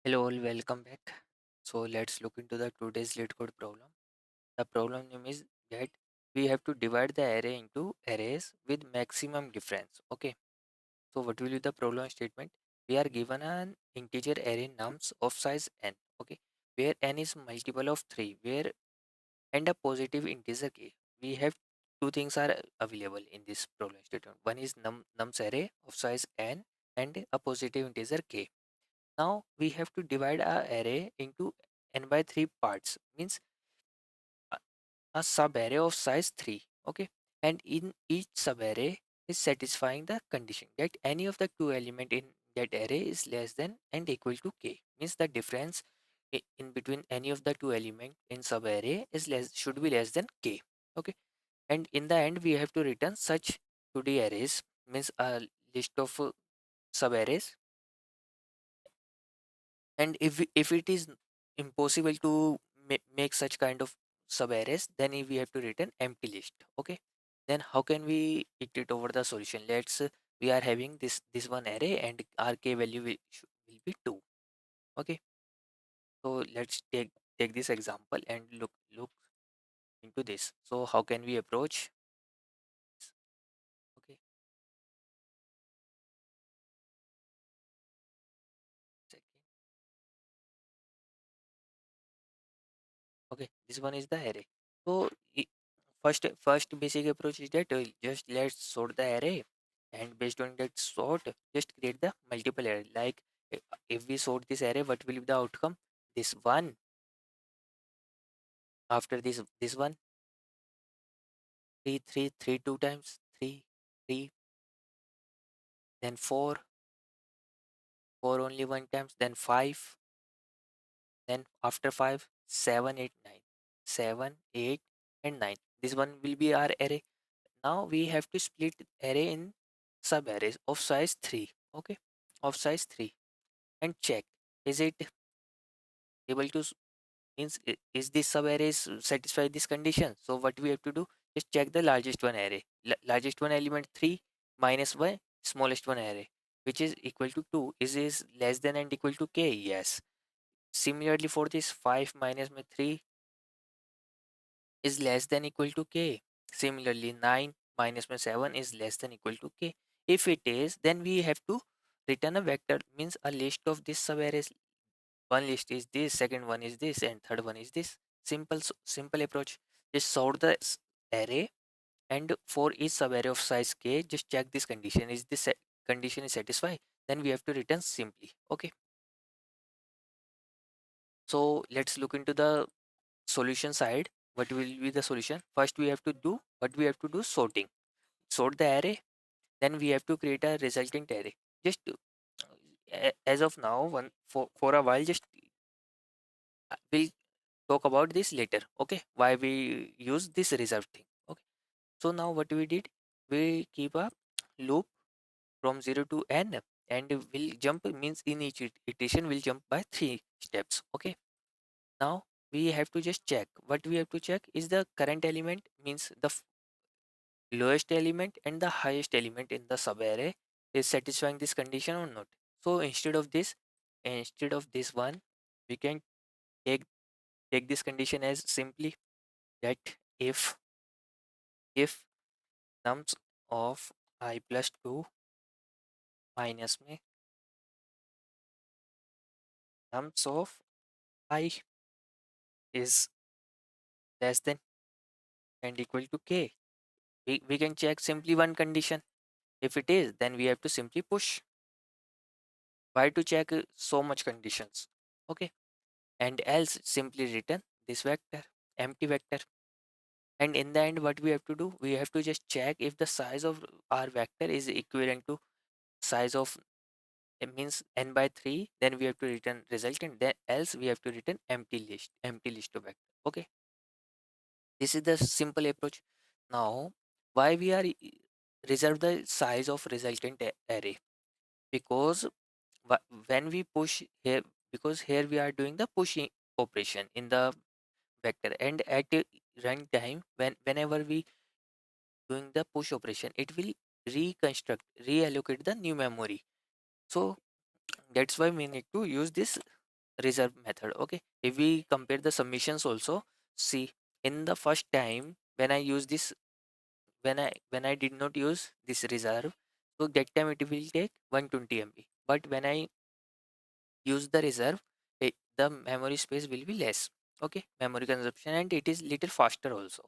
Hello all, welcome back. So let's look into the today's lead code problem. The problem name is that we have to divide the array into arrays with maximum difference. Okay. So what will be the problem statement? We are given an integer array nums of size n. Okay. Where n is multiple of 3, where and a positive integer k. We have two things are available in this problem statement. One is nums array of size n and a positive integer k. Now we have to divide our array into n by 3 parts, means a, a sub array of size 3. Okay, and in each sub array is satisfying the condition that any of the two element in that array is less than and equal to k, means the difference in between any of the two element in sub array is less should be less than k. Okay, and in the end we have to return such 2D arrays, means a list of sub arrays. And if it is impossible to make such kind of sub-arrays, then we have to return empty list. Okay, then how can we iterate over the solution? We are having this one array and our k value will be 2. Okay, so let's take this example and look into this. So how can we approach this? Okay, second. Okay, this one is the array. So first basic approach is that just let's sort the array, and based on that sort, just create the multiple array. Like if we sort this array, what will be the outcome? This one. After this one, three two times three, then four only one times, then five, then after five, seven, eight, nine, seven, eight, and nine. This one will be our array. Now we have to split array in sub arrays of size 3. Okay, of size 3, and check is it able to means is this sub arrays satisfy this condition. So what we have to do is check the largest one array. Largest one element 3 minus y smallest one array, which is equal to 2, is less than and equal to k. Yes, similarly for this 5 minus my 3 is less than equal to k. Similarly, 9 minus my 7 is less than equal to k. If it is, then we have to return a vector, means a list of this subarrays. One list is this, second one is this, and third one is this. Simple approach. Just sort the array, and for each subarray of size k, just check this condition. Is this condition is satisfied? Then we have to return simply. Okay. So let's look into the solution side. What will be the solution? First we have to do what we have to do: sorting. Sort the array, then we have to create a resultant array. Just as of now, one for a while, just we'll talk about this later. Okay, why we use this reserved thing. Okay, so now what we did, we keep a loop from 0 to n, and will jump, means in each iteration will jump by 3 steps. Okay, now we have to just check. What we have to check is the current element, means the lowest element and the highest element in the subarray is satisfying this condition or not. So instead of this one, we can take take this condition as simply that if nums of I plus 2 minus में nums of I is less than and equal to k, we can check simply one condition. If it is, then we have to simply push. Why to check so much conditions? Okay, and else simply return this vector, empty vector. And in the end, what we have to do, we have to just check if the size of our vector is equivalent to size of, it means n by 3, then we have to return resultant, then else we have to return empty list of vector. Okay, this is the simple approach. Now why we are reserve the size of resultant array? Because when we push here, because here we are doing the pushing operation in the vector, and at runtime, whenever we doing the push operation, it will reallocate the new memory. So that's why we need to use this reserve method. Okay, if we compare the submissions also, see, in the first time when I use this, when I did not use this reserve, so that time it will take 120 MB. But when I use the reserve, the memory space will be less. Okay, memory consumption, and it is little faster also.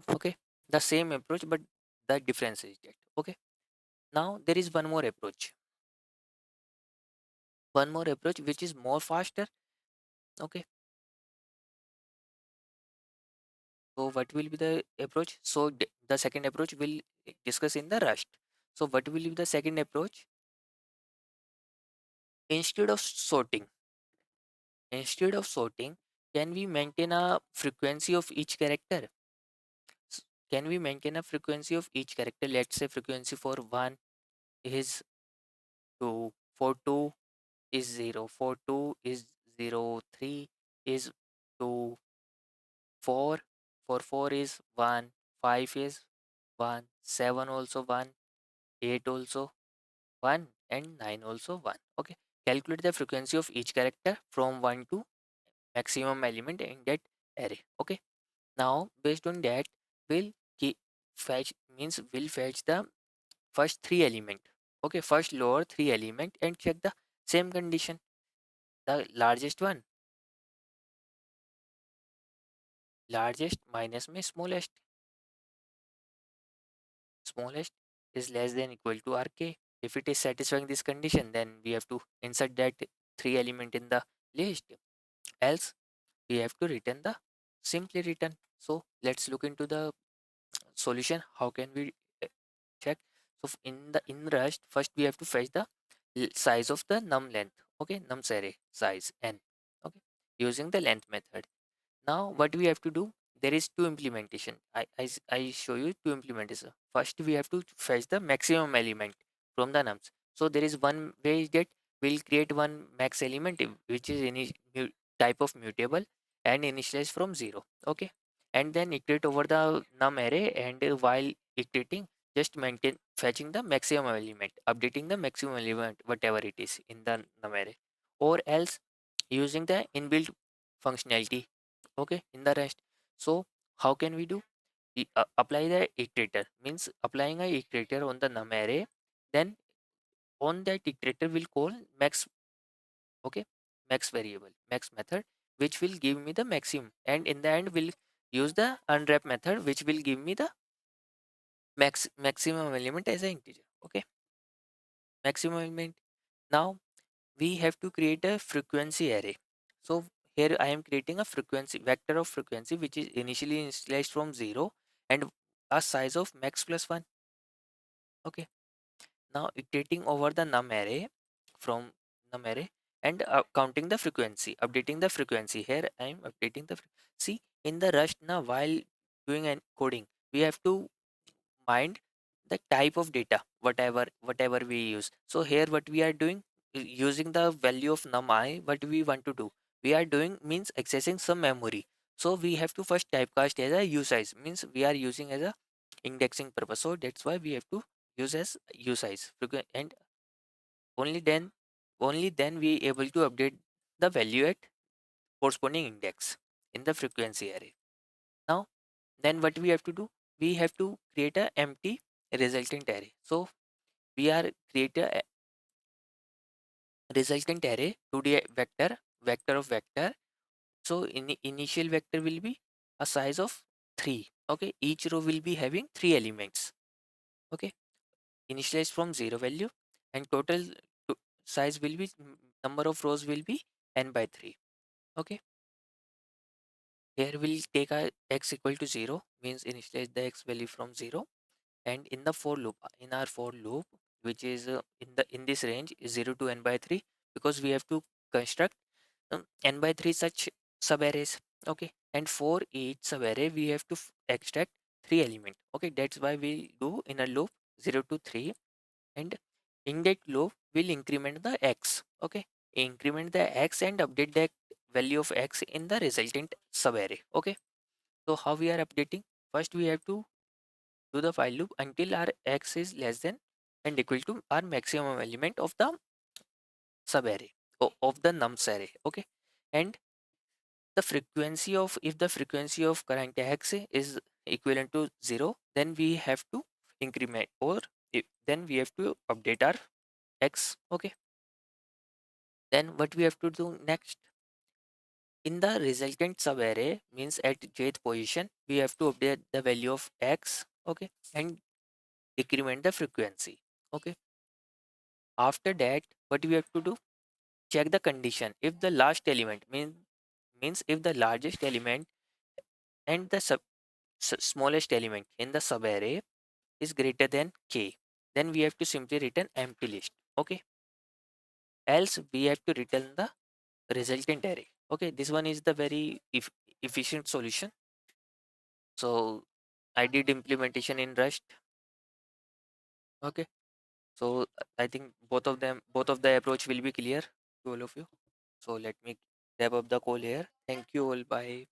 Okay, the same approach, but the difference is that. Okay, now there is one more approach which is more faster. Okay, so what will be the approach? So the second approach will discuss in the Rust. So what will be the second approach? Instead of sorting, instead of sorting, can we maintain a frequency of each character? S- Can we maintain a frequency of each character? Let's say frequency for 1 is 2, for 2 is 0, for 2 is 0, 3 is 2, 4, for 4 is 1, 5 is 1, 7 also 1, 8 also 1, and 9 also 1. Okay, calculate the frequency of each character from 1 to maximum element in that array. Okay, now based on that, we'll keep fetch, means we'll fetch the first three element. Okay, first lower three element and check the same condition. The largest minus में smallest is less than equal to rk. If it is satisfying this condition, then we have to insert that three element in the list. Else we have to return the simply return. So let's look into the solution. How can we uh, check? So in the in Rust, first we have to fetch the size of the num length. Okay, nums array size n. Okay, using the length method. Now what we have to do? There is two implementation. I show you two implementation. First we have to fetch the maximum element from the nums. So there is one way that we'll create one max element which is any type of mutable and initialize from 0. Okay, and then iterate over the num array, and while iterating, just maintain fetching the maximum element, updating the maximum element whatever it is in the num array, or else using the inbuilt functionality. Okay, in the rest. So how can we do? Apply the iterator, means applying a iterator on the num array, then on that iterator will call max. Okay, max variable, max method, which will give me the maximum, and in the end will use the unwrap method which will give me the maximum element as an integer. Okay, maximum element. Now we have to create a frequency array. So here I am creating a frequency vector of frequency which is initially initialized from 0 and a size of max plus 1. Okay, now iterating over the num array from num array, and counting the frequency, updating the frequency. Here I am updating the see, in the Rust now, while doing an coding, we have to mind the type of data whatever we use. So here what we are doing, using the value of num I, what we want to do, we are doing means accessing some memory. So we have to first typecast as a usize, means we are using as a indexing purpose. So that's why we have to use as usize and only then we able to update the value at corresponding index in the frequency array. Now then what we have to do, we have to create a empty resultant array. So we are create a resultant array 2D vector of vector. So initial vector will be a size of 3. Okay, each row will be having 3 elements. Okay, initialized from 0 value, and total size will be number of rows will be n by 3. Okay, here we'll take a x equal to 0, means initialize the x value from 0, and in the for loop, in our for loop, which is in this range is 0 to n by 3, because we have to construct n by 3 such subarrays. Okay, and for each subarray we have to extract 3 element. Okay, that's why we do in a loop 0 to 3, and in that loop we'll increment the x. Okay, increment the x and update the value of x in the resultant subarray. Okay, so how we are updating? First we have to do the while loop until our x is less than and equal to our maximum element of the subarray. of the nums array. Okay, and the frequency of, if the frequency of current x is equivalent to 0, then we have to increment, or then we have to update our x. Okay, then what we have to do next, in the resultant subarray, means at jth position, we have to update the value of x. Okay, and decrement the frequency. Okay, after that, what we have to do, check the condition. If the last element means if the largest element and the smallest element in the subarray is greater than k, then we have to simply return empty list. Okay, else we have to return the resultant array. Okay, this one is the very efficient solution. So I did implementation in Rust. Okay, so I think both of the approach will be clear to all of you. So let me wrap up the call here. Thank you all. Bye.